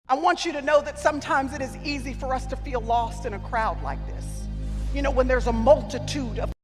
I want you to know that sometimes it is easy for us to feel lost in a crowd like this. You know, when there's a multitude of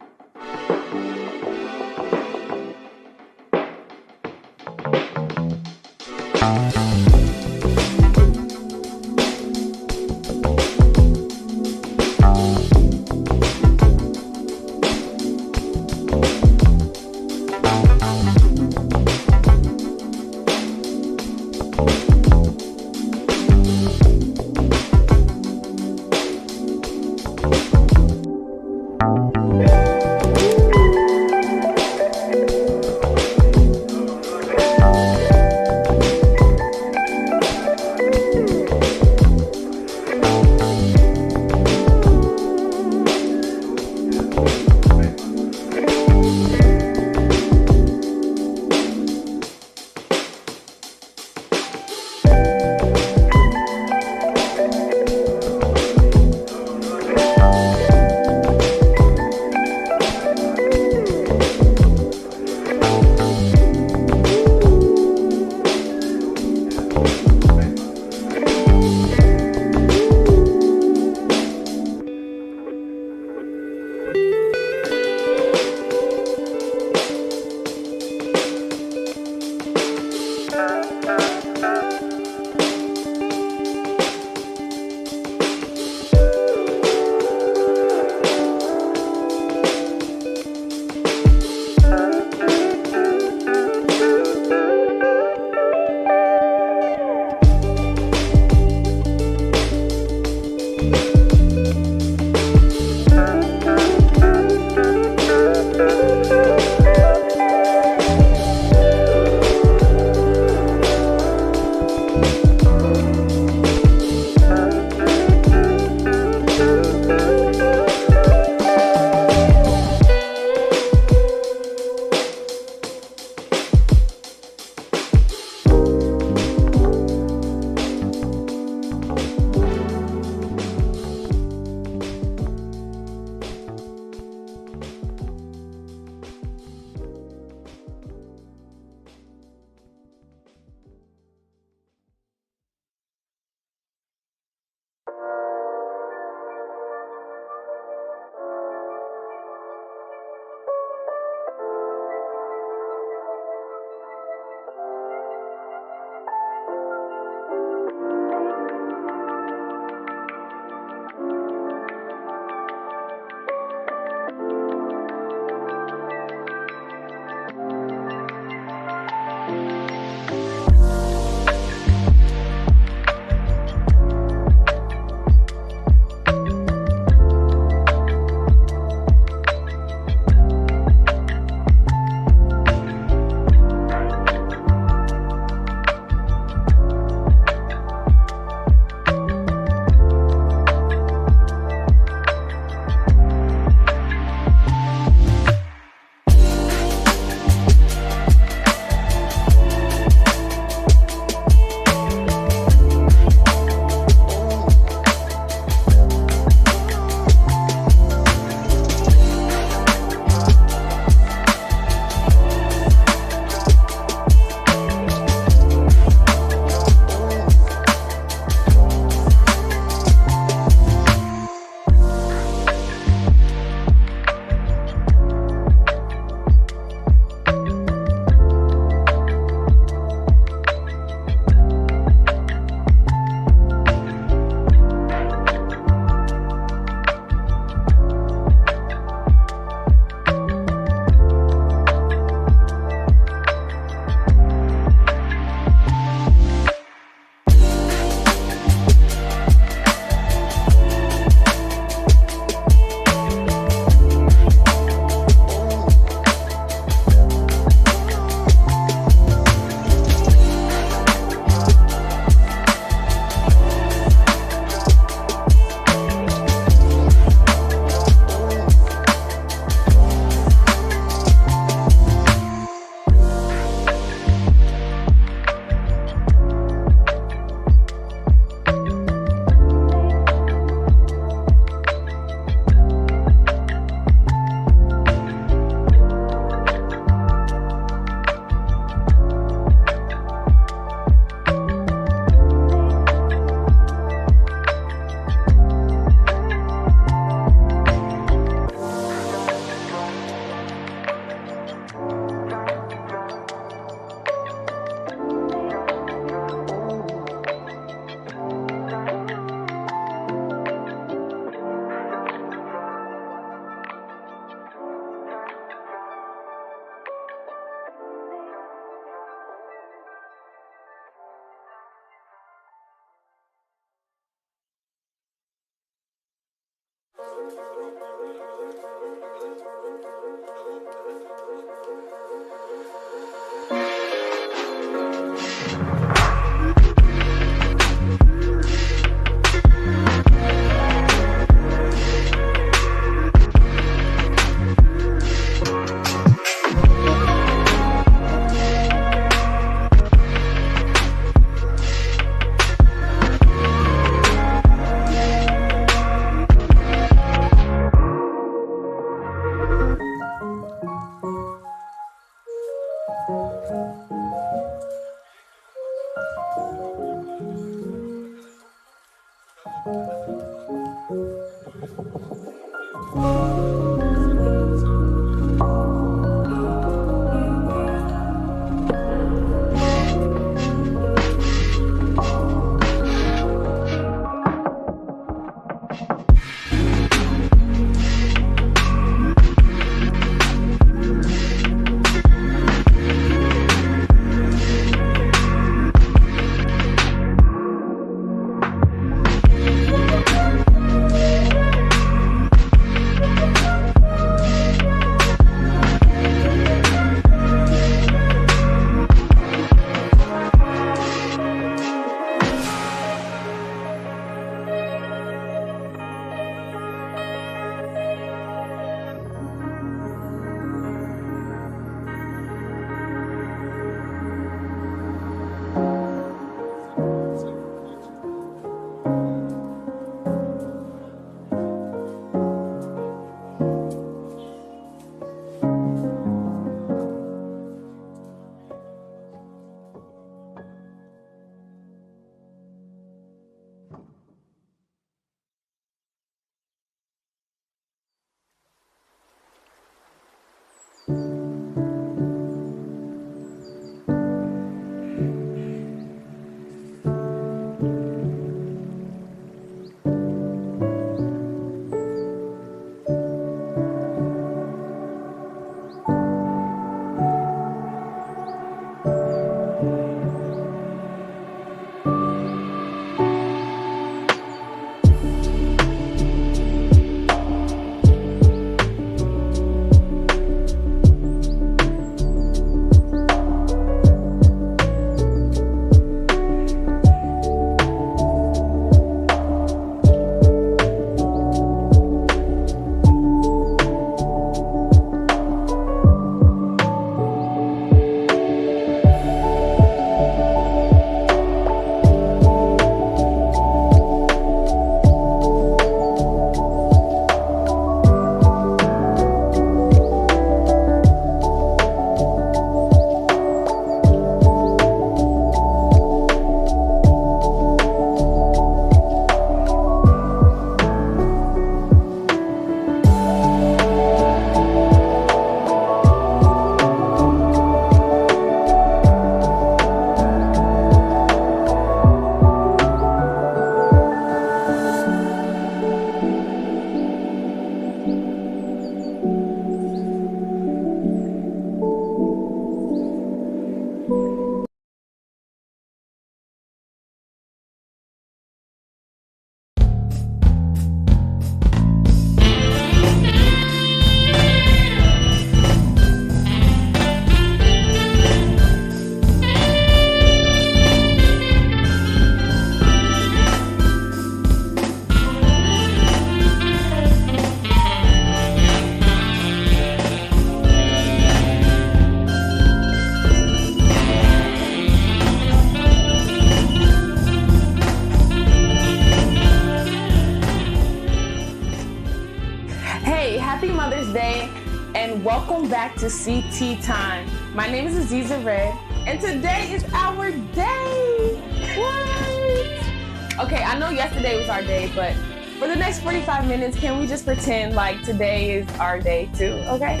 Welcome back to CT Time. My name is Aziza Red, and today is our day. What? Okay, I know yesterday was our day, but for the next 45 minutes, can we just pretend like today is our day too, okay?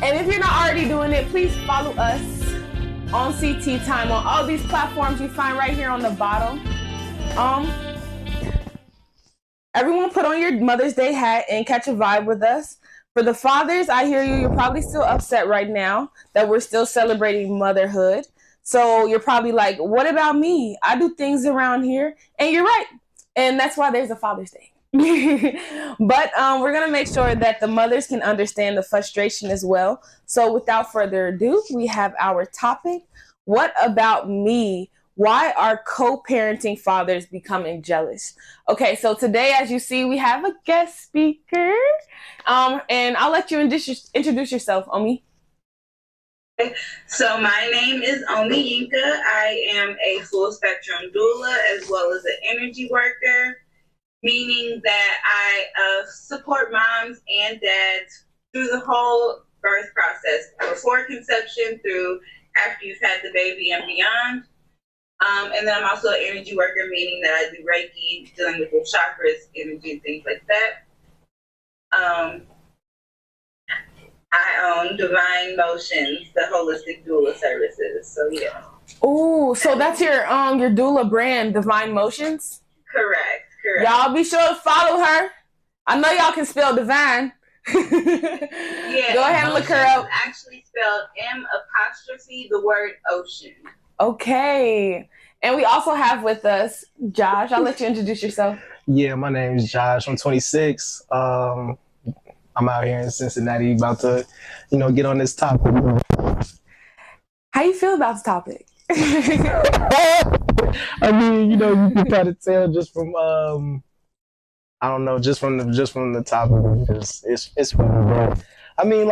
And if you're not already doing it, please follow us on CT Time on all these platforms you find right here on the bottom. Everyone put on your Mother's Day hat and catch a vibe with us. For the fathers, I hear you. You're probably still upset right now that we're still celebrating motherhood. So you're probably like, what about me? I do things around here. And you're right. And that's why there's a Father's Day. But we're going to make sure that the mothers can understand the frustration as well. So without further ado, we have our topic. What about me? Why are co-parenting fathers becoming jealous? Okay, so today, as you see, we have a guest speaker. And I'll let you introduce yourself, Omi. So my name is Omi Yinka. I am a full spectrum doula as well as an energy worker, meaning that I support moms and dads through the whole birth process, before conception through after you've had the baby and beyond. And then I'm also an energy worker, meaning that I do Reiki, dealing with the chakras, energy, and things like that. I own Divine Motions, the holistic doula services. So yeah. Oh, so that's your doula brand, Divine Motions? Correct. Y'all be sure to follow her. I know y'all can spell divine. Yeah. Go ahead and look her up. Actually spelled M' the word ocean. Okay. And we also have with us Josh. I'll let you introduce yourself. Yeah, my name is Josh. I'm 26. I'm out here in Cincinnati about to, get on this topic. How you feel about this topic? I mean, you can kind of tell just from I don't know, just from the topic. It's funny, but I mean,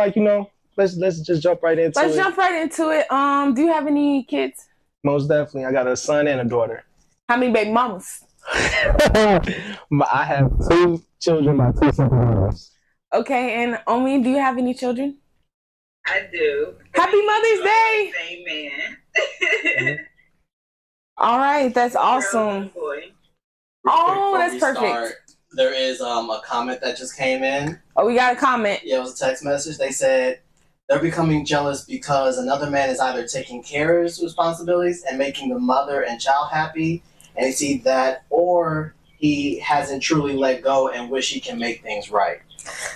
let's just jump right into it. Let's jump right into it. Do you have any kids? Most definitely. I got a son and a daughter. How many baby mamas? I have 2 children by 2 simple mothers. Okay, and Omi, do you have any children? I do. Happy Mother's Day! Amen. All right, that's awesome. Oh, that's perfect. There is a comment that just came in. Oh, we got a comment. Yeah, it was a text message. They said they're becoming jealous because another man is either taking care of his responsibilities and making the mother and child happy, and they see that, or he hasn't truly let go and wish he can make things right.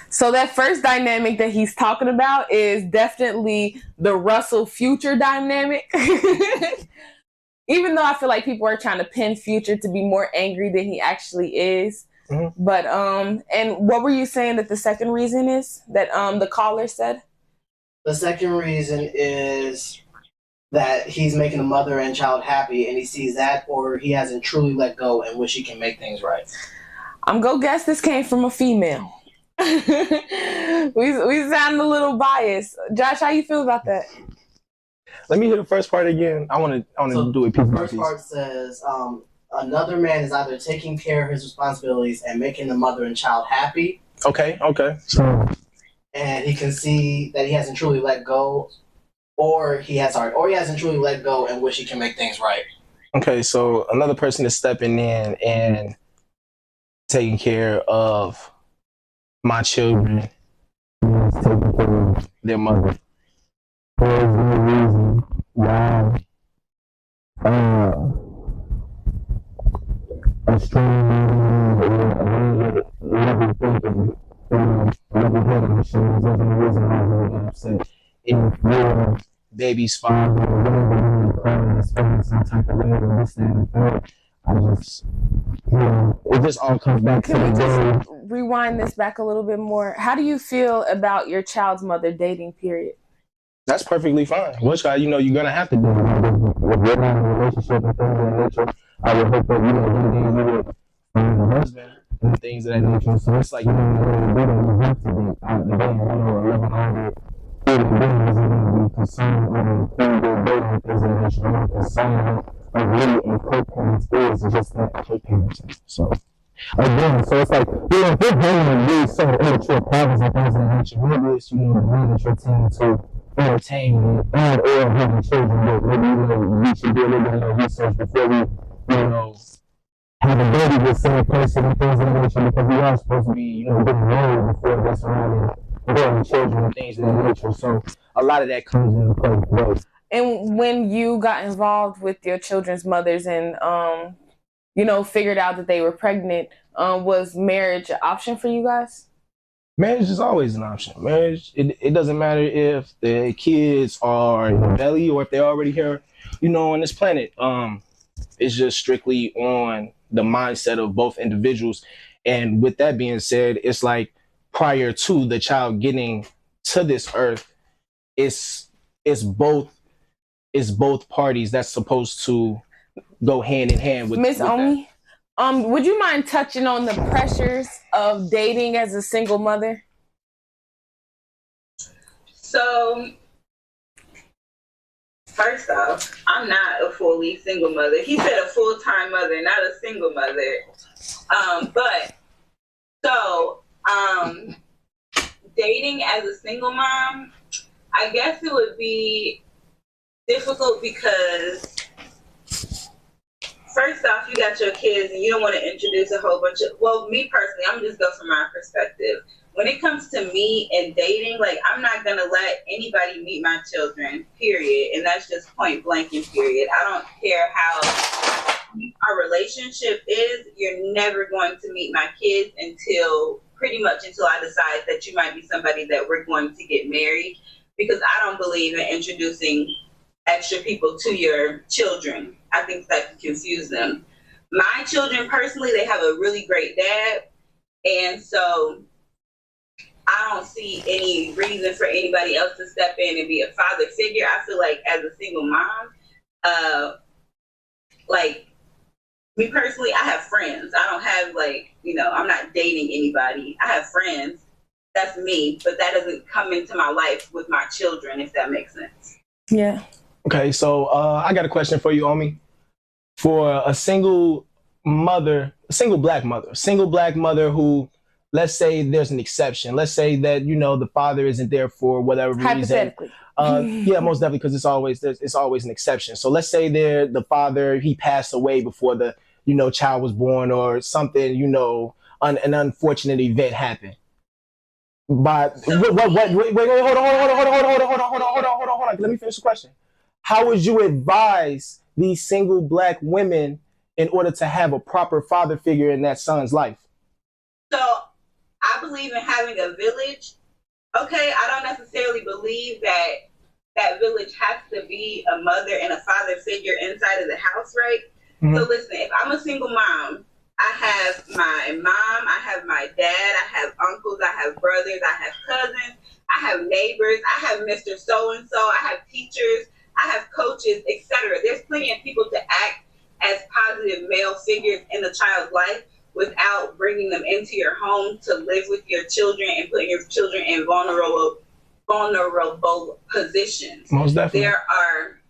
So that first dynamic that he's talking about is definitely the Russell Future dynamic. Even though I feel like people are trying to pin Future to be more angry than he actually is. Mm-hmm. But and what were you saying that the second reason is that the caller said? The second reason is that he's making the mother and child happy, and he sees that, or he hasn't truly let go and wish he can make things right. I'm gonna guess this came from a female. we sound a little biased. Josh, how you feel about that? Let me hear the first part again. I want to do it piece by piece. The first part says, another man is either taking care of his responsibilities and making the mother and child happy. Okay. And he can see that he hasn't truly let go, or he hasn't truly let go and wish he can make things right. Okay, so another person is stepping in and taking care of my children, taking care of their mother. There's no reason why a strong man or a level thinking level-headed machine there's no reason why he would get upset if your baby's father or whatever you call is feeling some type of way or this, that, and that. It just all comes back to the day. Rewind this back a little bit more. How do you feel about your child's mother dating period? That's perfectly fine. Which you're gonna have to do if you're not in a relationship and things of that nature. I would hope that one day you would find a husband and things of that nature. So it's like you have to be out in the day, or living on human beings are gonna be concerned with things they're dating, things of that nature. I'm not concerned of really and co-parents is just that co-parenting. So again, so it's like, if you're bringing really sort of immature problems and things of that nature, maybe it's, the man that you're tending to entertain and or having children with. Maybe, we should do a little bit more research before we, have a baby with the same person and things of that nature, because we are supposed to be, getting married before that's around and having children and things of that nature. So a lot of that comes into play. But and when you got involved with your children's mothers and, figured out that they were pregnant, was marriage an option for you guys? Marriage is always an option. Marriage, it doesn't matter if the kids are in the belly or if they're already here, on this planet. It's just strictly on the mindset of both individuals. And with that being said, it's like prior to the child getting to this earth, it's both parties that's supposed to go hand in hand with Miss with that. Omi. Would you mind touching on the pressures of dating as a single mother? So, first off, I'm not a fully single mother. He said a full-time mother, not a single mother. Dating as a single mom, I guess it would be difficult because first off, you got your kids and you don't want to introduce a whole bunch of, well, me personally, I'm just go from my perspective. When it comes to me and dating, like, I'm not going to let anybody meet my children, period. And that's just point blank and period. I don't care how our relationship is. You're never going to meet my kids until I decide that you might be somebody that we're going to get married, because I don't believe in introducing extra people to your children. I think that can confuse them. My children personally, they have a really great dad. And so I don't see any reason for anybody else to step in and be a father figure. I feel like as a single mom, like me personally, I have friends. I don't have I'm not dating anybody. I have friends. That's me, but that doesn't come into my life with my children, if that makes sense. Yeah. Okay, so I got a question for you, Omi. For a single black mother who, let's say there's an exception. Let's say that, the father isn't there for whatever reason. Hypothetically. Yeah, most definitely, because it's always an exception. So let's say the father, he passed away before the, child was born, or something, an unfortunate event happened. But wait, hold on. Let me finish the question. How would you advise these single black women in order to have a proper father figure in that son's life? So I believe in having a village. Okay, I don't necessarily believe that village has to be a mother and a father figure inside of the house, right? Mm-hmm. So listen, if I'm a single mom, I have my mom, I have my dad, I have uncles, I have brothers, I have cousins, I have neighbors, I have Mr. So-and-so, I have teachers, I have coaches, etc. There's plenty of people to act as positive male figures in the child's life without bringing them into your home to live with your children and putting your children in vulnerable positions. Most definitely. There are,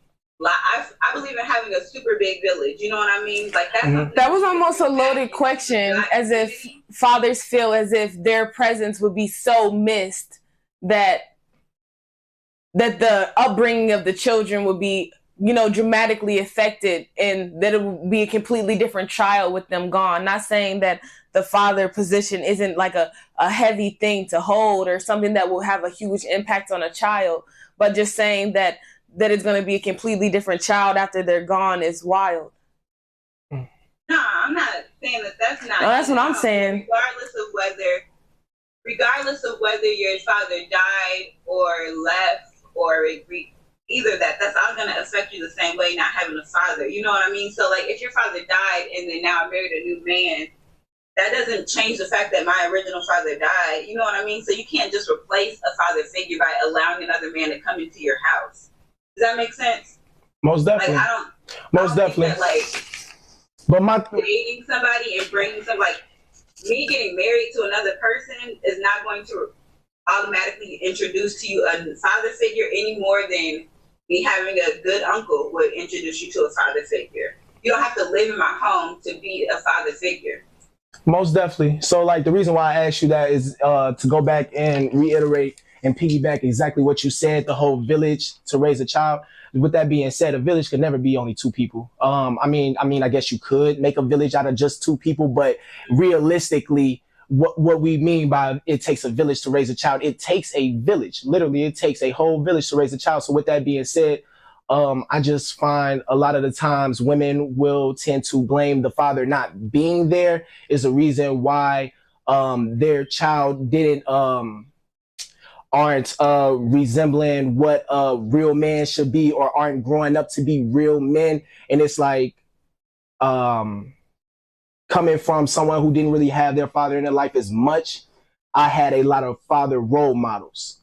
I believe in having a super big village. You know what I mean? Like that was almost a loaded question, as if fathers feel as if their presence would be so missed that the upbringing of the children would be, dramatically affected, and that it would be a completely different child with them gone. Not saying that the father position isn't like a heavy thing to hold or something that will have a huge impact on a child, but just saying that it's going to be a completely different child after they're gone is wild. No, I'm not saying that's not. No, that's what I'm saying. Regardless of whether your father died or left or either that's all going to affect you the same way, not having a father. You know what I mean? So, like, if your father died and then now I married a new man, that doesn't change the fact that my original father died. You know what I mean? So you can't just replace a father figure by allowing another man to come into your house. Does that make sense? Most definitely. Like, Most definitely. But dating somebody and bringing me getting married to another person is not going to automatically introduce to you a father figure any more than me having a good uncle would introduce you to a father figure. You don't have to live in my home to be a father figure. Most definitely. So, like, the reason why I asked you that is to go back and reiterate and piggyback exactly what you said, the whole village to raise a child. With that being said, a village could never be only two people. I guess you could make a village out of just two people, but realistically, what we mean by it takes a village to raise a child, it takes a village. Literally, it takes a whole village to raise a child. So with that being said, I just find a lot of the times women will tend to blame the father not being there is a reason why their child aren't resembling what a real man should be, or aren't growing up to be real men. And it's like, come coming from someone who didn't really have their father in their life as much, I had a lot of father role models,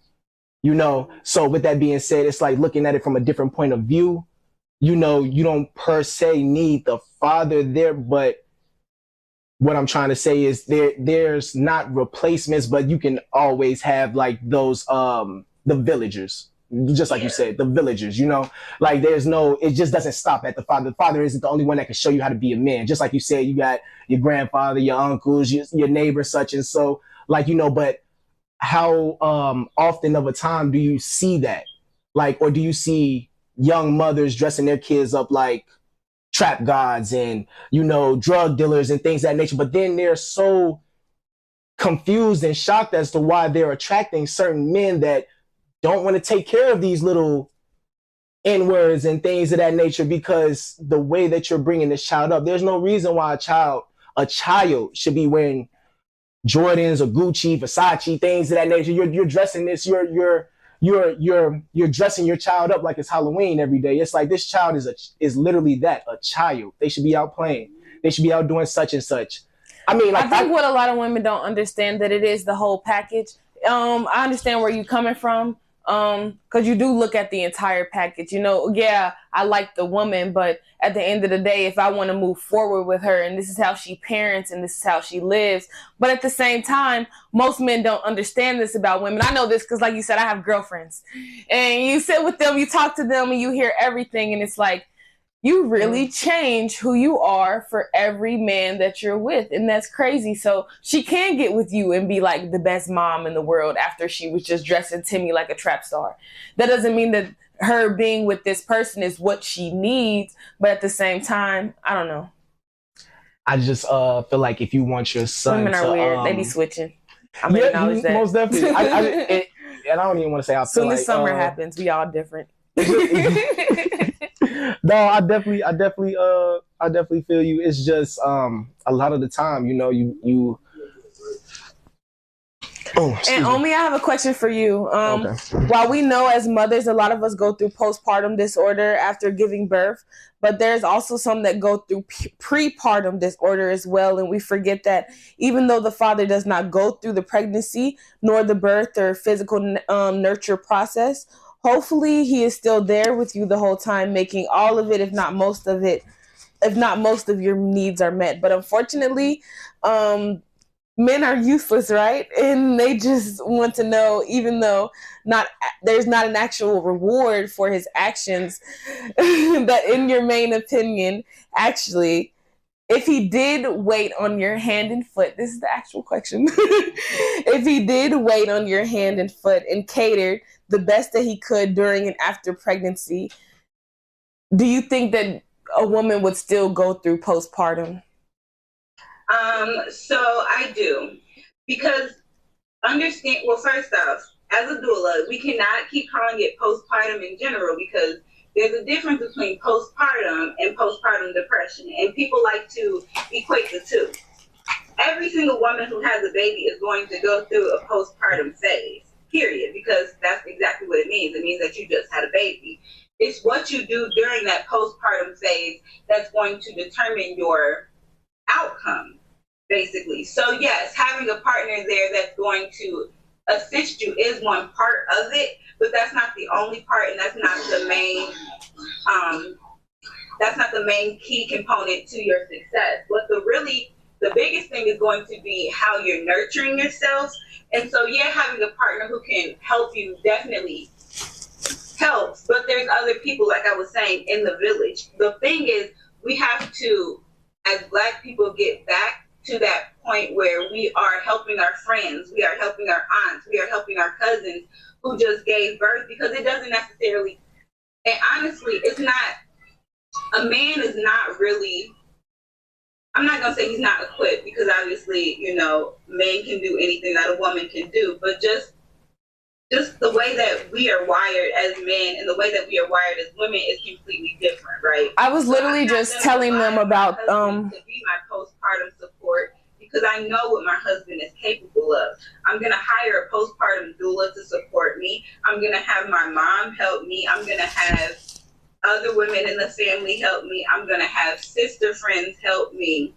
you know? So with that being said, it's like looking at it from a different point of view. You know, you don't per se need the father there, but what I'm trying to say is there's not replacements, but you can always have like those, the villagers. Just like you said, the villagers, you know, like it just doesn't stop at the father. The father isn't the only one that can show you how to be a man. Just like you said, you got your grandfather, your uncles, your neighbor, such and so, like, you know, but how often of a time do you see that? Like, or do you see young mothers dressing their kids up like trap gods and, you know, drug dealers and things of that nature, but then they're so confused and shocked as to why they're attracting certain men that don't want to take care of these little N-words and things of that nature, because the way that you're bringing this child up, there's no reason why a child should be wearing Jordans or Gucci, Versace, things of that nature. You're dressing this, you're dressing your child up like it's Halloween every day. It's like this child is literally that, a child. They should be out playing. They should be out doing such and such. I mean, like, I think what a lot of women don't understand, that it is the whole package. I understand where you're coming from. Because you do look at the entire package, you know. Yeah, I like the woman, but at the end of the day, if I want to move forward with her and this is how she parents and this is how she lives, but at the same time, most men don't understand this about women. I know this because, like you said, I have girlfriends, and you sit with them, you talk to them, and you hear everything, and it's like, you really change who you are for every man that you're with. And that's crazy. So she can get with you and be like the best mom in the world after she was just dressing Timmy like a trap star. That doesn't mean that her being with this person is what she needs. But at the same time, I don't know. I just feel like if you want your son Women are weird. They be switching. I'm gonna acknowledge that. Most definitely. And I don't even want to say I feel soon like, as summer happens, we all different. No, I definitely feel you. It's just a lot of the time, you know, you. Oh, and Omi, I have a question for you. Okay. While we know as mothers, a lot of us go through postpartum disorder after giving birth, but there's also some that go through prepartum disorder as well. And we forget that even though the father does not go through the pregnancy nor the birth or physical nurture process, hopefully he is still there with you the whole time, making all of it, if not most of your needs are met. But unfortunately, men are useless, right? And they just want to know, even though there's not an actual reward for his actions, that in your main opinion, actually, if he did wait on your hand and foot, this is the actual question. If he did wait on your hand and foot and catered the best that he could during and after pregnancy, do you think that a woman would still go through postpartum? So I do, because first off, as a doula, we cannot keep calling it postpartum in general, because there's a difference between postpartum and postpartum depression, and people like to equate the two. Every single woman who has a baby is going to go through a postpartum phase, period, because that's exactly what it means. It means that you just had a baby. It's what you do during that postpartum phase that's going to determine your outcome, basically. So yes, having a partner there that's going to assist you is one part of it, but that's not the only part, and that's not the main key component to your success. But the biggest thing is going to be how you're nurturing yourself. And so yeah, having a partner who can help you definitely helps, but there's other people, like I was saying, in the village. The thing is, we have to, as Black people, get back to that point where we are helping our friends, we are helping our aunts, we are helping our cousins who just gave birth, because it doesn't necessarily, and honestly, it's not, a man is not really, I'm not gonna say he's not equipped, because obviously, you know, men can do anything that a woman can do, but just the way that we are wired as men and the way that we are wired as women is completely different, right? I was literally just telling them about to be my postpartum support, because I know what my husband is capable of. I'm gonna hire a postpartum doula to support me. I'm gonna have my mom help me. I'm gonna have other women in the family help me. I'm gonna have sister friends help me.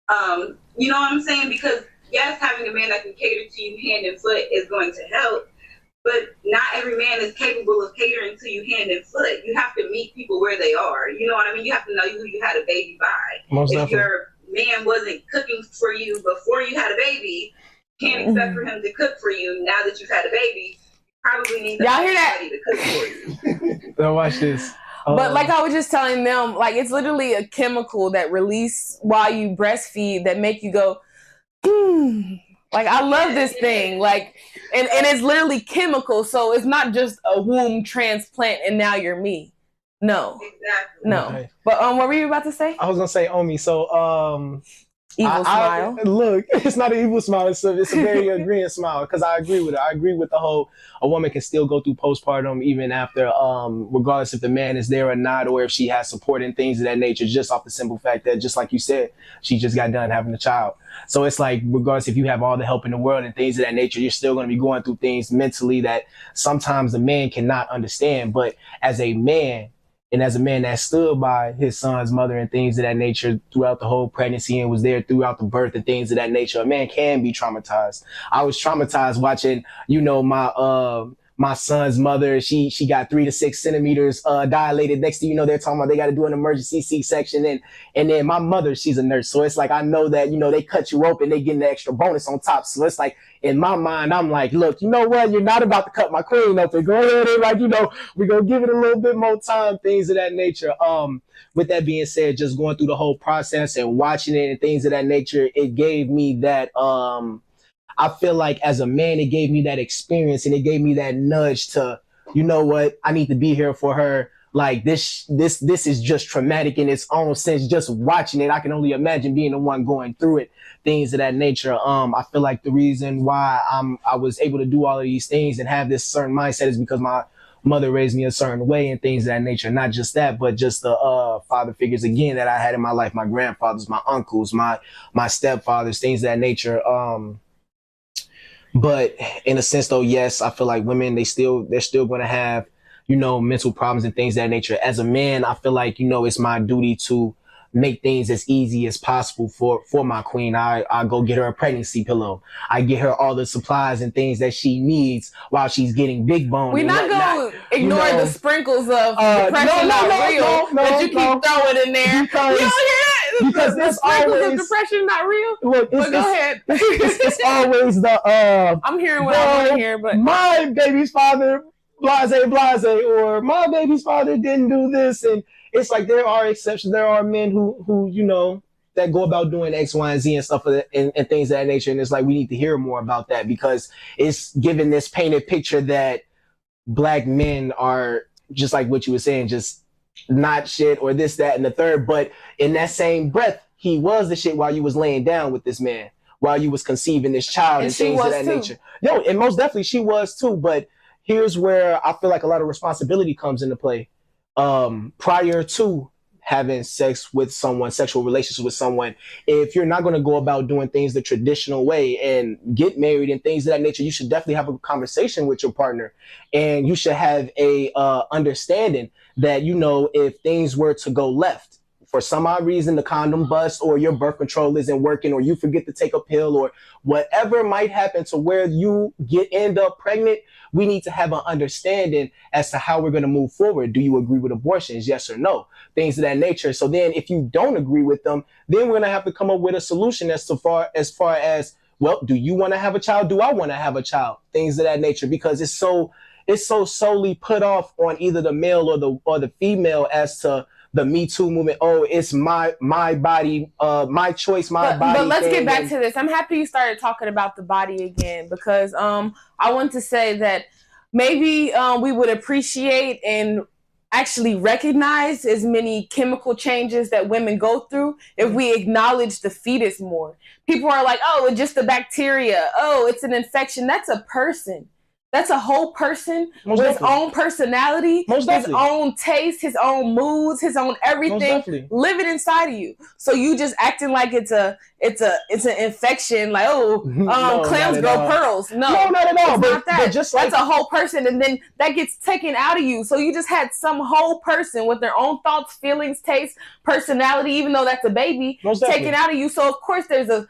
You know what I'm saying? Because yes, having a man that can cater to you hand and foot is going to help, but not every man is capable of catering to you hand and foot. You have to meet people where they are. You know what I mean? You have to know who you had a baby by. Most if definitely. your man wasn't cooking for you before you had a baby, you can't expect for him to cook for you now that you've had a baby. You probably need Y'all hear that? somebody to cook for you. Now watch this. But like I was just telling them, like it's literally a chemical that release while you breastfeed that make you go, like I love this thing, like, and it's literally chemical, so it's not just a womb transplant and now you're me. No, Exactly. no. Okay. But what were you about to say? I was gonna say Omi. So Evil smile. Look, it's not an evil smile. It's a very agreeing smile because I agree with it. I agree with the whole a woman can still go through postpartum even after, regardless if the man is there or not, or if she has support and things of that nature, just off the simple fact that, just like you said, she just got done having a child. So it's like, regardless if you have all the help in the world and things of that nature, you're still going to be going through things mentally that sometimes the man cannot understand. But as a man, and as a man that stood by his son's mother and things of that nature throughout the whole pregnancy and was there throughout the birth and things of that nature, a man can be traumatized. I was traumatized watching, my son's mother. She got 3 to 6 centimeters dilated. Next thing you know, they're talking about they got to do an emergency C-section. And then my mother, she's a nurse. So it's like, I know that, they cut you open, they get an extra bonus on top. So it's like, in my mind, I'm like, look, you know what? You're not about to cut my queen open. Go ahead and we're going to give it a little bit more time, things of that nature. With that being said, just going through the whole process and watching it and things of that nature, it gave me that, I feel like as a man, it gave me that experience and it gave me that nudge to, you know what, I need to be here for her. Like this is just traumatic in its own sense. Just watching it, I can only imagine being the one going through it, things of that nature. I feel like the reason why I was able to do all of these things and have this certain mindset is because my mother raised me a certain way and things of that nature. Not just that, but just the father figures again that I had in my life, my grandfathers, my uncles, my stepfathers, things of that nature. But in a sense, though, yes, I feel like women, they're still going to have, mental problems and things of that nature. As a man, I feel like, it's my duty to make things as easy as possible for my queen. I go get her a pregnancy pillow. I get her all the supplies and things that she needs while she's getting big bone. We're not going to ignore the sprinkles of depression not real that you keep throwing in there. Because, you don't hear that? Because the sprinkles of depression not real? Look, go ahead. It's always the... I'm hearing what I want to hear, but... My baby's father, blase, or my baby's father didn't do this. And it's like there are exceptions. There are men who that go about doing X, Y, and Z and stuff and things of that nature. And it's like we need to hear more about that because it's giving this painted picture that Black men are just like what you were saying, just not shit or this, that, and the third. But in that same breath, he was the shit while you was laying down with this man, while you was conceiving this child and things of that nature. Yo, and most definitely she was too. But here's where I feel like a lot of responsibility comes into play. Prior to having sex with someone, sexual relations with someone, if you're not going to go about doing things the traditional way and get married and things of that nature, you should definitely have a conversation with your partner, and you should have a understanding that, if things were to go left, for some odd reason, the condom busts or your birth control isn't working or you forget to take a pill or whatever might happen to where you end up pregnant, we need to have an understanding as to how we're going to move forward. Do you agree with abortions? Yes or no? Things of that nature. So then if you don't agree with them, then we're going to have to come up with a solution as far as, well, do you want to have a child? Do I want to have a child? Things of that nature, because it's so solely put off on either the male or the female as to the Me Too movement. Oh, it's my body, my choice, my body. But let's get back to this. I'm happy you started talking about the body again, because I want to say that maybe we would appreciate and actually recognize as many chemical changes that women go through if we acknowledge the fetus more. People are like, oh, it's just the bacteria. Oh, it's an infection. That's a person. That's a whole person Most with his definitely. own personality, Most his definitely. own taste, his own moods, his own Most everything definitely. living inside of you. So you just acting like it's an infection, like No, clams not at grow all. pearls. No, No, not at all. it's not that. But just like That's a whole person, and then that gets taken out of you. So you just had some whole person with their own thoughts, feelings, tastes, personality, even though that's a baby, Most definitely. taken out of you. So of course there's a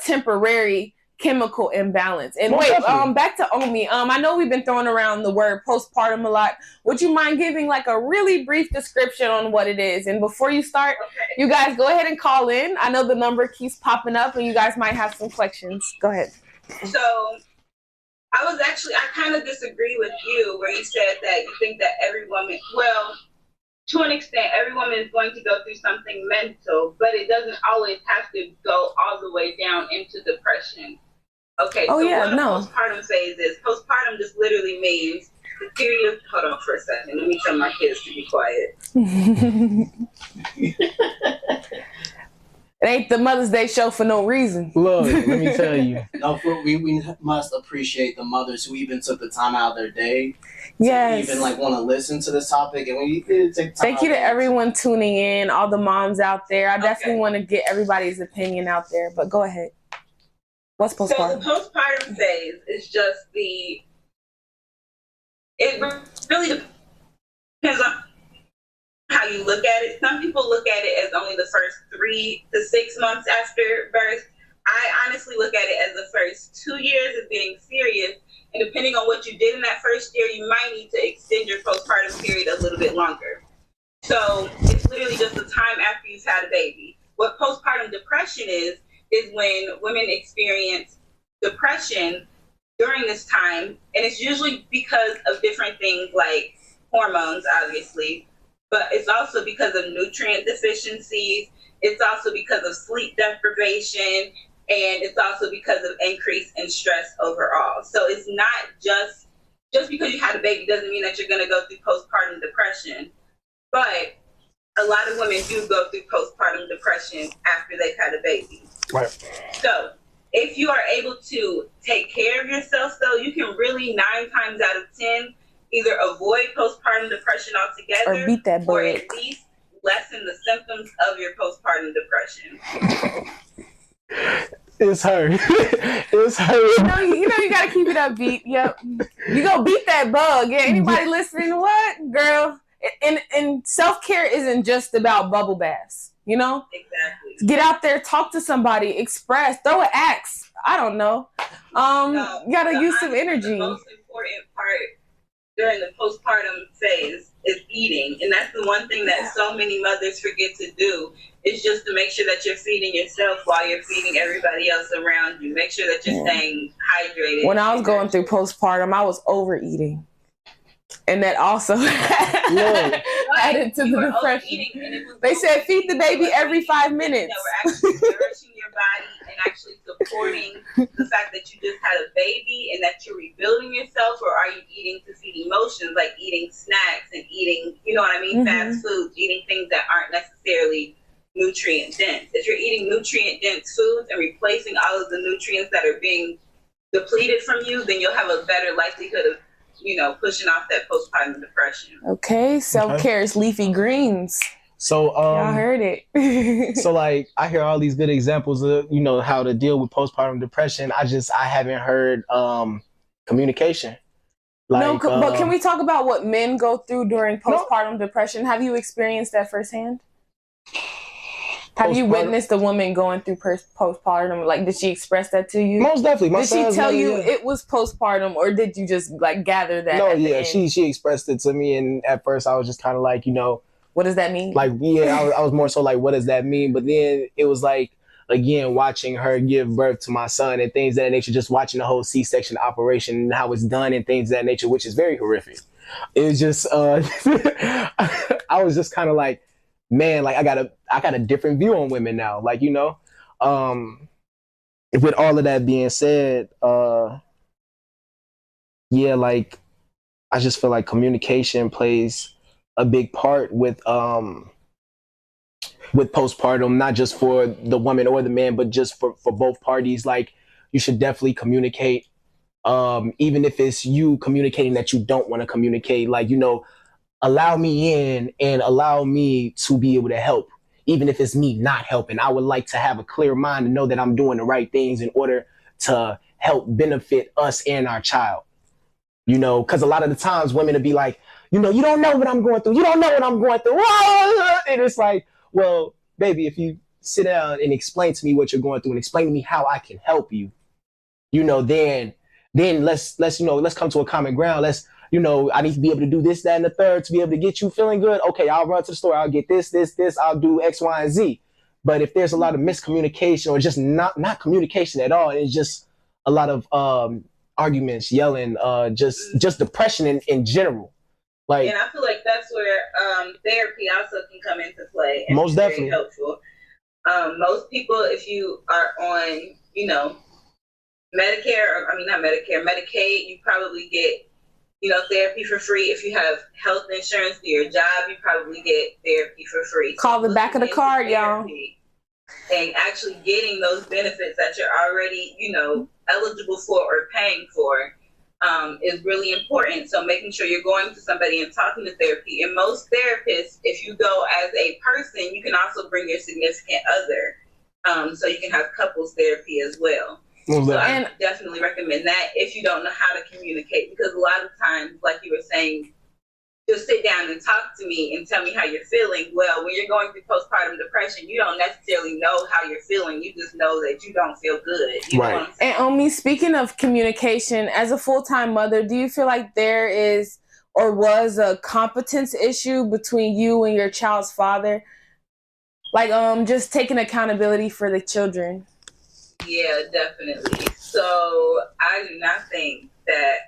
temporary chemical imbalance. And Most wait, definitely. back to Omi. I know we've been throwing around the word postpartum a lot. Would you mind giving like a really brief description on what it is? And before you start, Okay. you guys go ahead and call in. I know the number keeps popping up and you guys might have some questions. Go ahead. So I kind of disagree with you where you said that you think that every woman, well, to an extent, every woman is going to go through something mental, but it doesn't always have to go all the way down into depression. Okay, Oh, so yeah, what a no. postpartum phase is, postpartum just literally means the period of, hold on for a second, let me tell my kids to be quiet. It ain't the Mother's Day show for no reason. Look, let me tell you. No, we must appreciate the mothers who even took the time out of their day Yes. to even like want to listen to this topic, and we did take time. Thank you to out everyone tuning in, all the moms out there. I Okay. definitely want to get everybody's opinion out there, but go ahead. What's So the postpartum? postpartum phase is just it really depends on how you look at it. Some people look at it as only the first 3 to 6 months after birth. I honestly look at it as the first 2 years of being serious. And depending on what you did in that first year, you might need to extend your postpartum period a little bit longer. So it's literally just the time after you've had a baby. What postpartum depression is when women experience depression during this time. And it's usually because of different things like hormones, obviously, but it's also because of nutrient deficiencies. It's also because of sleep deprivation. And it's also because of increase in stress overall. So it's not just because you had a baby doesn't mean that you're going to go through postpartum depression. But a lot of women do go through postpartum depression after they've had a baby. Right. So if you are able to take care of yourself, though, you can really 9 times out of 10 either avoid postpartum depression altogether Or beat that or bug. at least lessen the symptoms of your postpartum depression. It's her. It's her. You know you gotta keep it upbeat. Yep. You go beat that bug. Yeah, anybody listening? What? Girl. And self-care isn't just about bubble baths, you know? Exactly. Get out there, talk to somebody, express, throw an axe. I don't know. You gotta use some energy. The most important part during the postpartum phase is eating. And that's the one thing that so many mothers forget to do, is just to make sure that you're feeding yourself while you're feeding everybody else around you. Make sure that you're staying hydrated. When I was going through postpartum, I was overeating. And that also added to the depression. They said feed the baby every 5 minutes. We're actually nourishing your body and actually supporting the fact that you just had a baby and that you're rebuilding yourself, or are you eating to feed emotions, like eating snacks and eating, you know what I mean, fast foods, eating things that aren't necessarily nutrient dense. If you're eating nutrient dense foods and replacing all of the nutrients that are being depleted from you, then you'll have a better likelihood of, pushing off that postpartum depression. Okay, self-care is leafy greens. So Y'all heard it. so like I hear all these good examples of how to deal with postpartum depression. I haven't heard communication. Like, but can we talk about what men go through during postpartum depression? Have you experienced that firsthand? Have you witnessed a woman going through postpartum? Like, did she express that to you? Most definitely. Did she tell you it was postpartum, or did you just like gather that? No, yeah, she expressed it to me, and at first I was just kind of like, what does that mean? Like, yeah, I was more so like, what does that mean? But then it was like, again, watching her give birth to my son and things of that nature, just watching the whole C-section operation and how it's done and things of that nature, which is very horrific. It was just, I was just kind of like, man, like I got a different view on women now. Like, with all of that being said, yeah, like I just feel like communication plays a big part with postpartum, not just for the woman or the man, but just for both parties. Like, you should definitely communicate even if it's you communicating that you don't want to communicate, like, allow me in and allow me to be able to help, even if it's me not helping. I would like to have a clear mind and know that I'm doing the right things in order to help benefit us and our child. Because a lot of the times women will be like, you don't know what I'm going through. You don't know what I'm going through. And it's like, well, baby, if you sit down and explain to me what you're going through and explain to me how I can help you, then let's come to a common ground. I need to be able to do this, that, and the third to be able to get you feeling good. Okay, I'll run to the store. I'll get this. I'll do X, Y, and Z. But if there's a lot of miscommunication or just not communication at all, it's just a lot of arguments, yelling, just depression in general. Like, and I feel like that's where therapy also can come into play. And most definitely very helpful. Most people, if you are on, Medicare, not Medicare, Medicaid, you probably get, therapy for free. If you have health insurance through your job, you probably get therapy for free. Call the back of the card, y'all. And actually getting those benefits that you're already, eligible for or paying for is really important. So making sure you're going to somebody and talking to therapy. And most therapists, if you go as a person, you can also bring your significant other. So you can have couples therapy as well. So I definitely recommend that if you don't know how to communicate, because a lot of times, like you were saying, just sit down and talk to me and tell me how you're feeling. Well, when you're going through postpartum depression, you don't necessarily know how you're feeling. You just know that you don't feel good. You know what I'm saying? And Omi, speaking of communication, as a full-time mother, do you feel like there is or was a competence issue between you and your child's father? Like, just taking accountability for the children. Yeah, definitely. So I do not think that,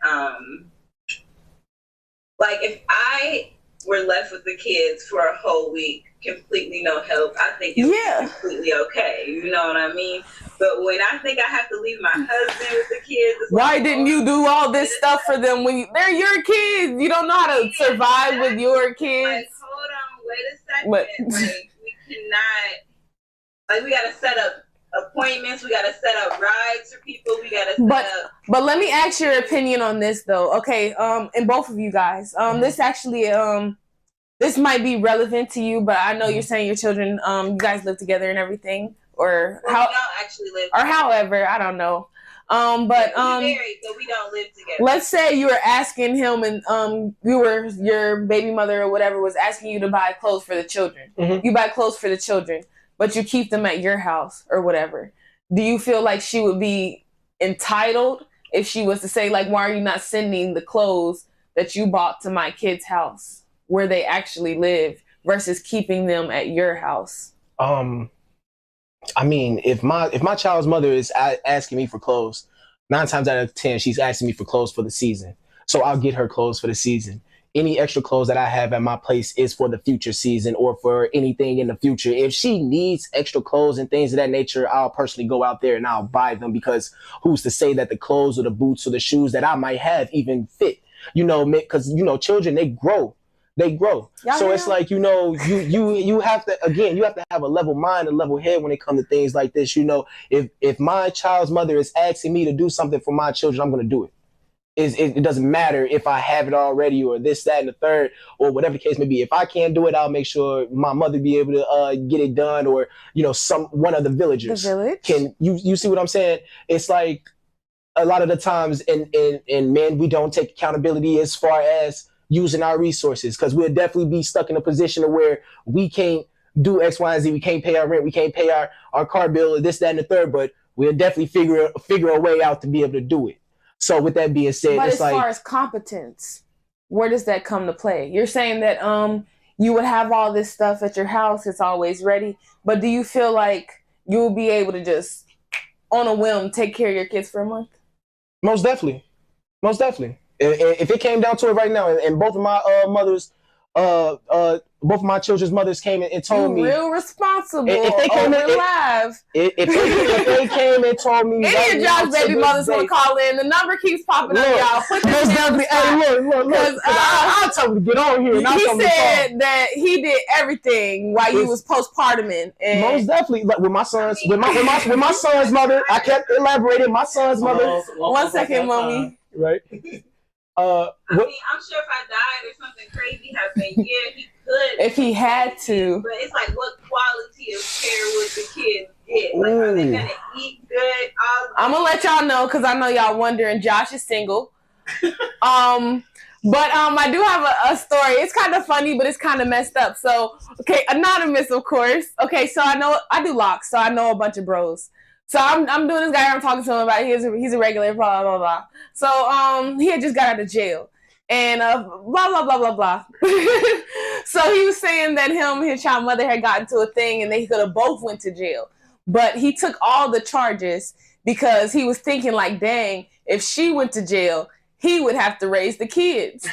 if I were left with the kids for a whole week, completely no help, I think it would be completely okay. You know what I mean? But when I think I have to leave my husband with the kids, why didn't you do all this stuff for them when they're your kids? You don't know how to survive with your kids. Like, hold on, wait a second. We cannot. We gotta set up appointments, we gotta set up rides for people, we gotta set up. But let me ask your opinion on this though. Okay, and both of you guys. This actually this might be relevant to you, but I know you're saying your children, you guys live together and everything. Or we don't actually live together. Or however, I don't know. But we're married, but we don't live together. Let's say you were asking him and your baby mother or whatever was asking you to buy clothes for the children. Mm-hmm. You buy clothes for the children, but you keep them at your house or whatever. Do you feel like she would be entitled if she was to say, like, why are you not sending the clothes that you bought to my kid's house where they actually live versus keeping them at your house? I mean, if my child's mother is asking me for clothes, 9 times out of 10, she's asking me for clothes for the season. So I'll get her clothes for the season. Any extra clothes that I have at my place is for the future season or for anything in the future. If she needs extra clothes and things of that nature, I'll personally go out there and I'll buy them, because who's to say that the clothes or the boots or the shoes that I might have even fit, because, children, they grow. So it's like, you have to, again, you have to have a level mind and level head when it comes to things like this. If my child's mother is asking me to do something for my children, I'm going to do it. It doesn't matter if I have it already or this, that, and the third, or whatever the case may be. If I can't do it, I'll make sure my mother be able to get it done, or one of the villagers. The village? Can you see what I'm saying? It's like a lot of the times in men, we don't take accountability as far as using our resources, because we'll definitely be stuck in a position of where we can't do X, Y, and Z. We can't pay our rent. We can't pay our car bill, or this, that, and the third. But we'll definitely figure a way out to be able to do it. So with that being said, but it's as like, far as competence, where does that come to play? You're saying that you would have all this stuff at your house, it's always ready, but do you feel like you'll be able to just on a whim take care of your kids for a month? Most definitely. If it came down to it right now, and both of my mothers both of my children's mothers came and told me real responsible. if they came real live. If they came and told me any of y'all's baby mothers want to call in, the number keeps popping up, y'all. Put this definitely. Hey, look. I'll tell them to get on here. He said that he did everything while you was postpartum. And most definitely, like with my son's mother, I kept elaborating. My son's mother. 1 second, mommy. Right. I mean, I'm sure if I died or something crazy happened, yeah, he could. If he had to. But it's like, what quality of care would the kids get? Like, are they gonna eat good? I'm gonna let y'all know because I know y'all wondering. Josh is single. But I do have a story. It's kind of funny, but it's kind of messed up. So, okay, anonymous, of course. Okay, so I do locks, so I know a bunch of bros. So I'm doing this guy. I'm talking to him about it. He's a regular, blah blah blah. So he had just got out of jail, and blah blah blah blah blah. So he was saying that his child mother had gotten to a thing, and they could have both went to jail, but he took all the charges because he was thinking like, dang, if she went to jail, he would have to raise the kids.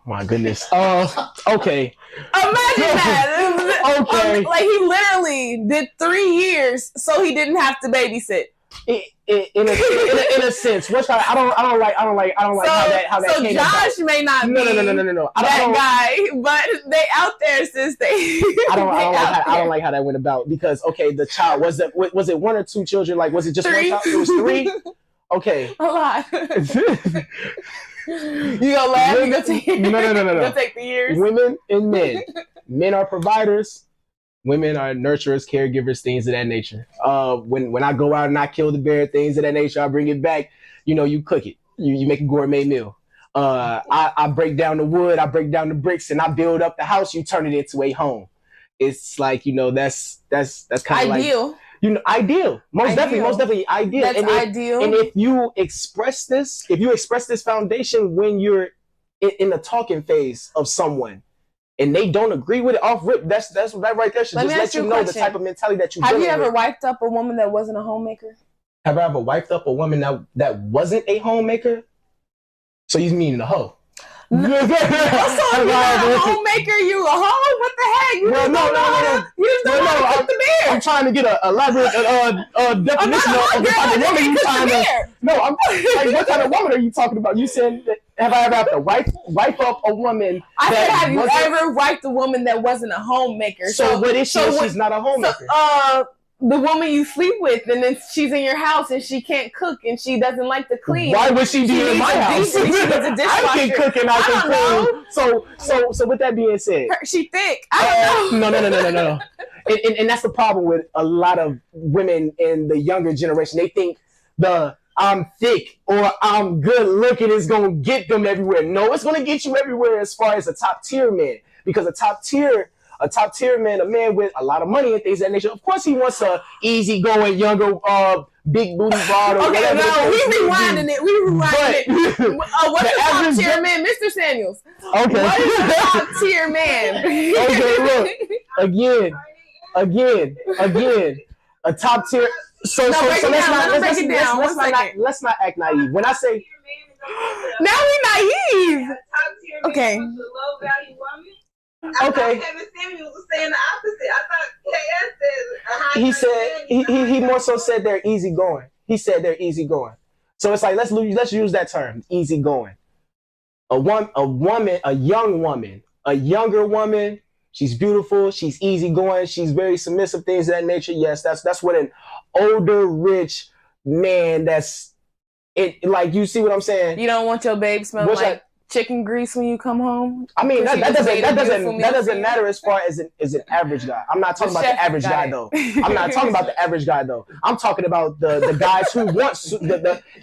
My goodness. Okay. Imagine that. Okay. Like he literally did 3 years so he didn't have to babysit. In a sense, which I don't like how that so came Josh about. may not be No. that guy, but they out there since they. I don't like how that went about because the child was it 1 or 2 children? Like was it just 3? 1 child? It was 3. Okay. A lot. You gonna laugh? You gonna take No. You gonna take the years? Women and men. Men are providers. Women are nurturers, caregivers, things of that nature. When I go out and I kill the bear, things of that nature, I bring it back. You cook it. You make a gourmet meal. I break down the wood, I break down the bricks, and I build up the house. You turn it into a home. It's like that's kind of ideal. Like, ideal. Most definitely ideal. That's ideal. And if you express this foundation when you're in the talking phase of someone, and they don't agree with it off rip, that right there should just let you know the type of mentality that you. Have you ever wiped up a woman that wasn't a homemaker? Have I ever wiped up a woman that wasn't a homemaker? So you mean a hoe? No. So you're not a homemaker, you a hoe? What the heck? You just don't know how to cook the beer. I'm trying to get a elaborate definition of the type of woman you trying to. No, I'm like, what kind of woman are you talking about? You said that, have I ever had to wipe up a woman? I said, have you ever wiped a woman that wasn't a homemaker? So what is she if she's not a homemaker? The woman you sleep with, and then she's in your house and she can't cook and she doesn't like to clean. Why would she be in my house? I can cook and I can clean. So with that being said, she thick. I don't know. No. And that's the problem with a lot of women in the younger generation. They think I'm thick or I'm good looking is gonna get them everywhere. No, it's gonna get you everywhere as far as a top tier man, because a top tier man, a man with a lot of money and things of that nature. Of course, he wants a easygoing, younger, big booty broad. Okay, no, we rewinding it. What's the top tier man, Mr. Samuels? Okay, what is the top tier man? Okay, look, again, a top tier. So let's not act naive. When I say now we naive. Top tier man okay. was a low value woman. I thought Kevin Samuels was saying the opposite. I thought KS said he said he more so said they're easygoing. He said they're easygoing. So it's like let's use that term, easygoing. A younger woman. She's beautiful. She's easygoing. She's very submissive. Things of that nature. Yes, that's what an older rich man. That's it. Like you see what I'm saying? You don't want your babe smelling like chicken grease when you come home. I mean that doesn't matter as far as an average guy. I'm not talking about the average guy though. I'm not talking about the average guy though. I'm talking about the guys who want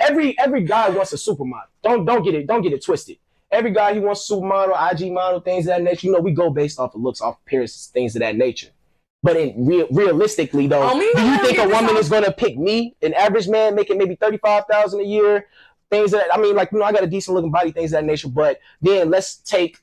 every guy wants a supermodel. Don't get it twisted. Every guy he wants supermodel, IG model, things of that nature. We go based off of looks, off appearances, things of that nature. But realistically though, do you think a woman is gonna pick me, an average man making maybe $35,000 a year? Things that I got a decent looking body, things of that nature. But then let's take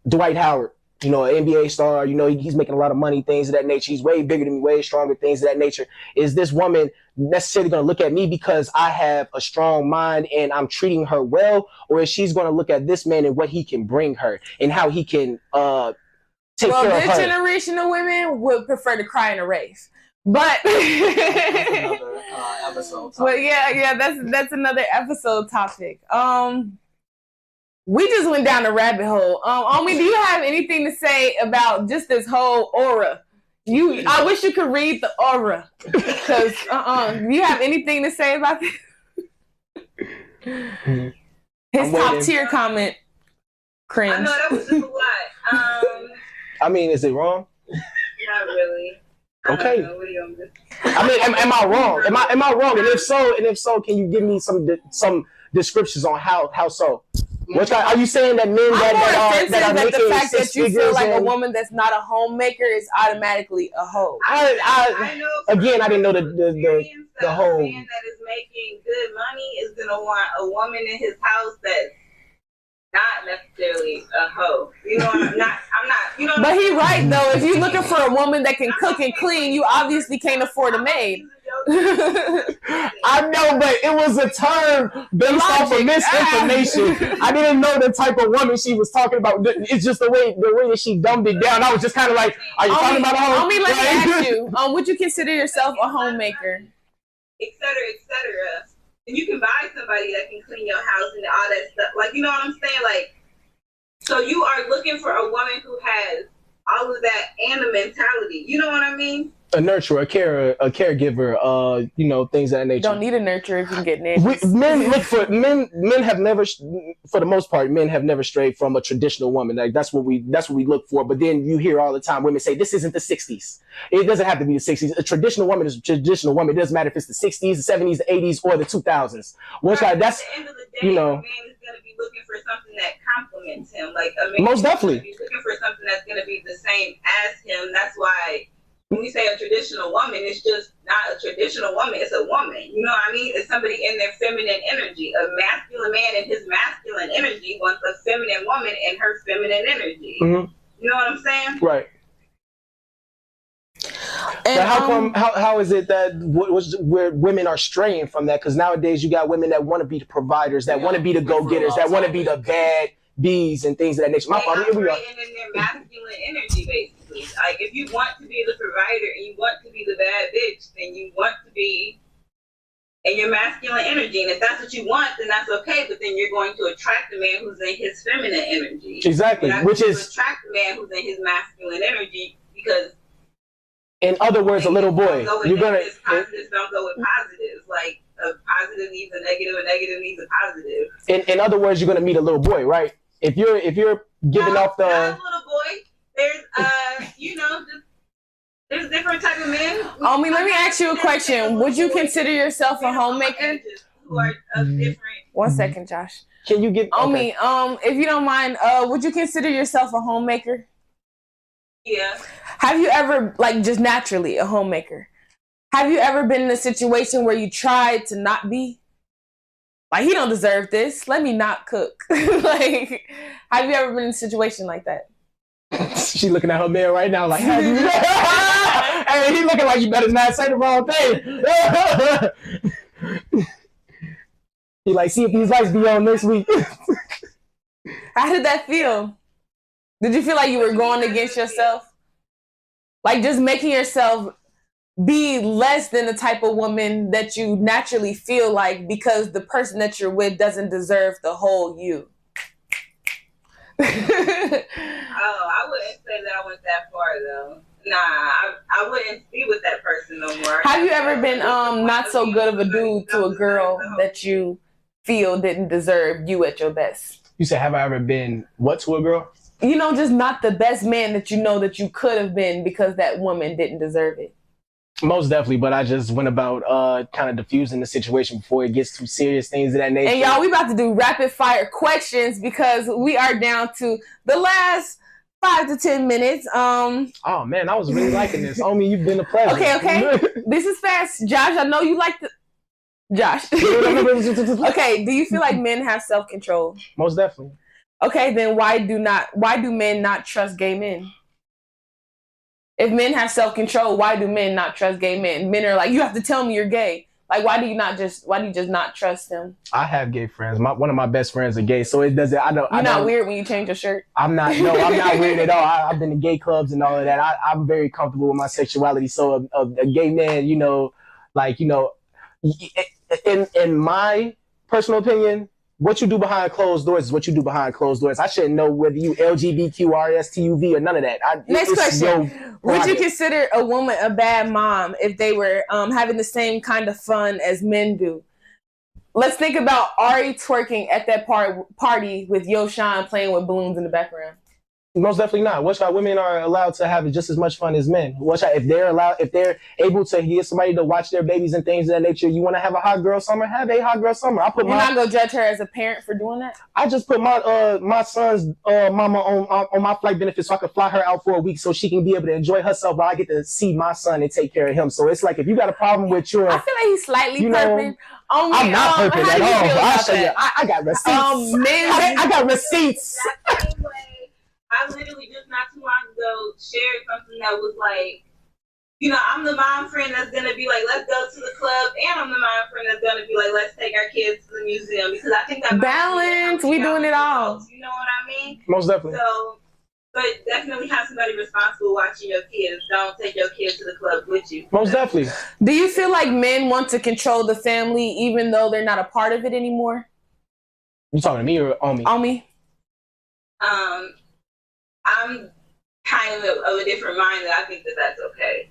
Dwight Howard, an NBA star. He's making a lot of money, things of that nature. He's way bigger than me, way stronger, things of that nature. Is this woman necessarily going to look at me because I have a strong mind and I'm treating her well, or is she's going to look at this man and what he can bring her and how he can take Well, care of this her. generation of women would prefer to cry in a rave. But Another episode. but yeah, that's another episode topic. We just went down a rabbit hole. Omi, do you have anything to say about just this whole aura? I wish you could read the aura. Because do you have anything to say about this? His top tier comment. Cringe. I know that was just a lot. I mean, is it wrong? Not really. Okay. What are you gonna do? I mean, am I wrong? Am I wrong? And if so, can you give me some descriptions on how so? Are you saying that men I'm more that offensive are at making the fact that six you feel figures like a and- woman that's not a homemaker is automatically a hoe. I know again, I didn't know the whole. A man that is making good money is gonna want a woman in his house that's not necessarily a hoe. You know, I'm not. You know. But he right though. If you're looking for a woman that can cook and clean, you obviously can't afford a maid. I know, but it was a term based off of Logic. misinformation. I didn't know the type of woman she was talking about. It's just the way that she dumbed it down. I was just kind of like, "Are you talking about a home?" Let me ask you. Would you consider yourself a homemaker? Et cetera, et cetera. And you can buy somebody that can clean your house and all that stuff. Like, you know what I'm saying? Like, so you are looking for a woman who has all of that and a mentality. You know what I mean? A nurturer, a caregiver, things of that nature. Don't need a nurturer if you can get nannies. Men have never, for the most part, men have never strayed from a traditional woman. Like that's what we look for. But then you hear all the time women say, "This isn't the '60s." It doesn't have to be the '60s. A traditional woman is a traditional woman. It doesn't matter if it's the '60s, the '70s, the '80s, or the 2000s. That's At the end of the day, you know. a man is going to be looking for something that complements him. Like a man Most definitely. is gonna be looking for something that's going to be the same as him. That's why. When we say a traditional woman, it's just not a traditional woman. It's a woman. You know what I mean? It's somebody in their feminine energy. A masculine man in his masculine energy wants a feminine woman in her feminine energy. Mm-hmm. You know what I'm saying? Right. And But how is it that where women are straying from that? Because nowadays you got women that want to be the providers, that want to be the go-getters, that want to be the bad bees and things of that nature. My fault. Here we are. Operating in their masculine energy, basically. Like, if you want to be the provider and you want to be the bad bitch, then you want to be in your masculine energy. And if that's what you want, then that's okay. But then you're going to attract the man who's in his feminine energy. Exactly. You're not Which going is, to attract the man who's in his masculine energy because. in other words, a little boy. You're gonna. Positives don't go with positives. Like, a positive needs a negative needs a positive. In other words, you're gonna meet a little boy, right? If you're giving off the. Not a little boy. There's there's different type of men. Omi, let me ask you a question. Would you consider yourself a homemaker? Who are of different. 1 second, Josh. Can you give? Omi, if you don't mind, would you consider yourself a homemaker? Yeah. Have you ever, like, just naturally a homemaker? Have you ever been in a situation where you tried to not be? Like, he don't deserve this. Let me not cook. Like, have you ever been in a situation like that? She looking at her man right now like, have you? Hey, he looking like you better not say the wrong thing. He like, see if these lights be on next week. How did that feel? Did you feel like you were going against yourself? Like, just making yourself be less than the type of woman that you naturally feel like because the person that you're with doesn't deserve the whole you. Oh, I wouldn't say that I went that far though. Nah, I wouldn't be with that person no more. Have you ever been not so good of a dude to a girl that you feel didn't deserve you at your best? You said, have I ever been what to a girl? You know, just not the best man that you know that you could have been because that woman didn't deserve it. Most definitely, but I just went about kind of diffusing the situation before it gets too serious, things of that nature. And y'all, we about to do rapid fire questions because we are down to the last 5 to 10 minutes. Oh man, I was really liking this. Omi, you've been a pleasure. Okay. This is fast. Josh, I know you like the Josh. Okay, do you feel like men have self-control? Most definitely. Okay, then why do men not trust gay men? If men have self-control, why do men not trust gay men? Men are like, you have to tell me you're gay. Like, why do you just not trust them? I have gay friends. One of my best friends are gay, so it doesn't. You're not weird when you change your shirt. I'm not. No, I'm not weird at all. I've been to gay clubs and all of that. I'm very comfortable with my sexuality. So a gay man, you know, like, you know, in my personal opinion, what you do behind closed doors is what you do behind closed doors. I shouldn't know whether you LGBTQRSTUV or none of that. Next question. Would you consider a woman a bad mom if they were having the same kind of fun as men do? Let's think about Ari twerking at that party with Yo Shine playing with balloons in the background. Most definitely not. What's why women are allowed to have just as much fun as men. What's if they're able to get somebody to watch their babies and things of that nature. You want to have a hot girl summer? Have a hot girl summer. You're not gonna judge her as a parent for doing that? I just put my son's mama on my flight benefits so I can fly her out for a week so she can be able to enjoy herself while I get to see my son and take care of him. So it's like if you got a problem with your, I feel like he's slightly perping. I'm not perping at all. I'll show you. I got receipts. I got receipts. I literally just not too long ago shared something that was like, you know, I'm the mom friend that's gonna be like, let's go to the club, and I'm the mom friend that's gonna be like, let's take our kids to the museum, because I think that balance. We doing it all. You know what I mean? Most definitely. So, but definitely have somebody responsible watching your kids. Don't take your kids to the club with you. Most definitely. Do you feel like men want to control the family even though they're not a part of it anymore? You talking to me or on me? On me. I'm kind of a different mind that I think that that's okay.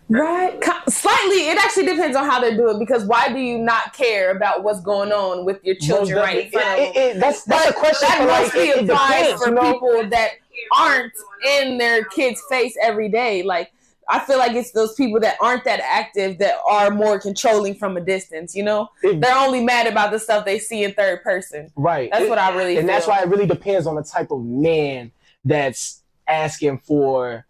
Right. Slightly. It actually depends on how they do it, because why do you not care about what's going on with your children right in front of them? That's a question. That mostly applies for people that aren't in their kids' kids' face every day. Like, I feel like it's those people that aren't that active that are more controlling from a distance, you know? They're only mad about the stuff they see in third person. Right. That's what I really feel. And that's why it really depends on the type of man that's asking for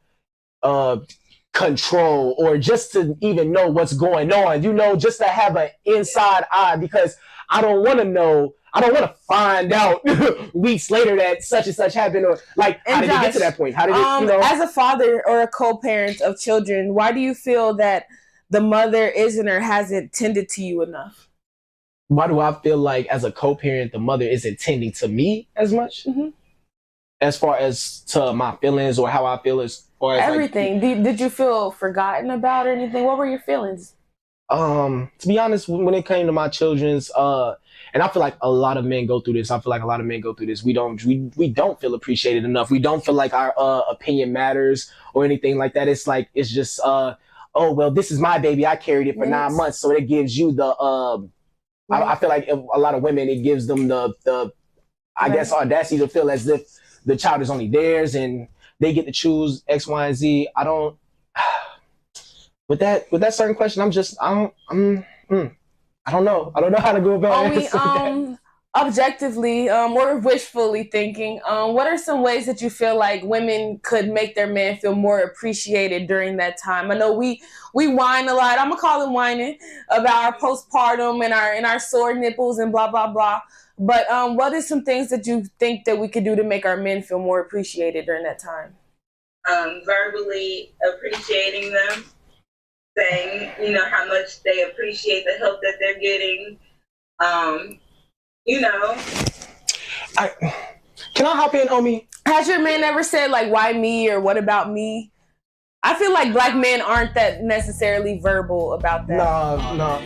control or just to even know what's going on, you know, just to have an inside eye, because I don't want to know. I don't want to find out weeks later that such and such happened, or like, how did it get to that point? How did it, you know? As a father or a co-parent of children, why do you feel that the mother isn't or hasn't tended to you enough? Why do I feel like as a co-parent, the mother isn't tending to me as much? Mm-hmm. As far as to my feelings or how I feel as far as everything. Like, did you feel forgotten about or anything? What were your feelings? To be honest, when it came to my children's, and I feel like a lot of men go through this. We don't feel appreciated enough. We don't feel like our opinion matters or anything like that. It's like, it's just, oh, well, this is my baby. I carried it for 9 months. So it gives you the, I feel like a lot of women, it gives them the I guess, audacity to feel as if the child is only theirs and they get to choose X, Y, and Z. I don't, with that certain question, I don't know. I don't know how to go about it. Objectively, or wishfully thinking, what are some ways that you feel like women could make their man feel more appreciated during that time? I know we whine a lot. I'm gonna call it whining about our postpartum and our sore nipples and blah blah blah. But what are some things that you think that we could do to make our men feel more appreciated during that time? Verbally appreciating them. Saying, you know, how much they appreciate the help that they're getting. You know. Can I hop in, Omi? Has your man ever said, like, why me or what about me? I feel like black men aren't that necessarily verbal about that. No.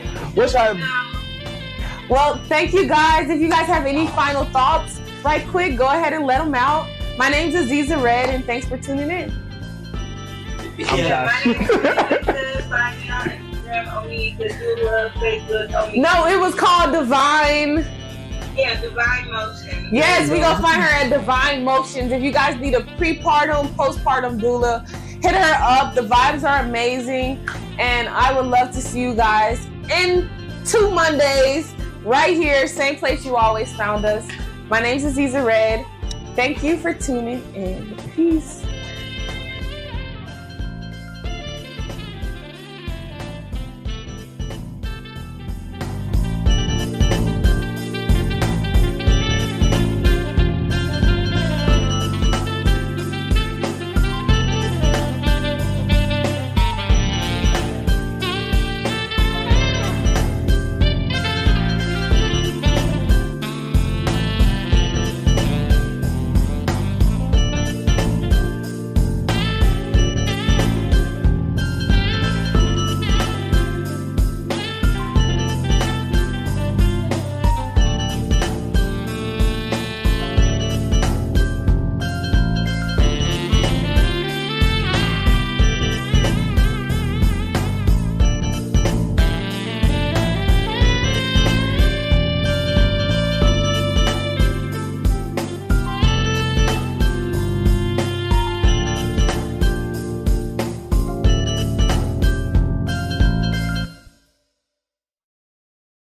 Well, thank you guys. If you guys have any final thoughts, right quick, go ahead and let them out. My name's Aziza Red, and thanks for tuning in. Yeah, my name is Aziza. Find me on Instagram, Onika Dula, Facebook, Onika. No, it was called Divine. Yeah, Divine Motion. Yes, we gonna find her at Divine Motions. If you guys need a prepartum, postpartum doula, hit her up. The vibes are amazing, and I would love to see you guys in 2 Mondays right here, same place you always found us. My name's Aziza Red. Thank you for tuning in. Peace.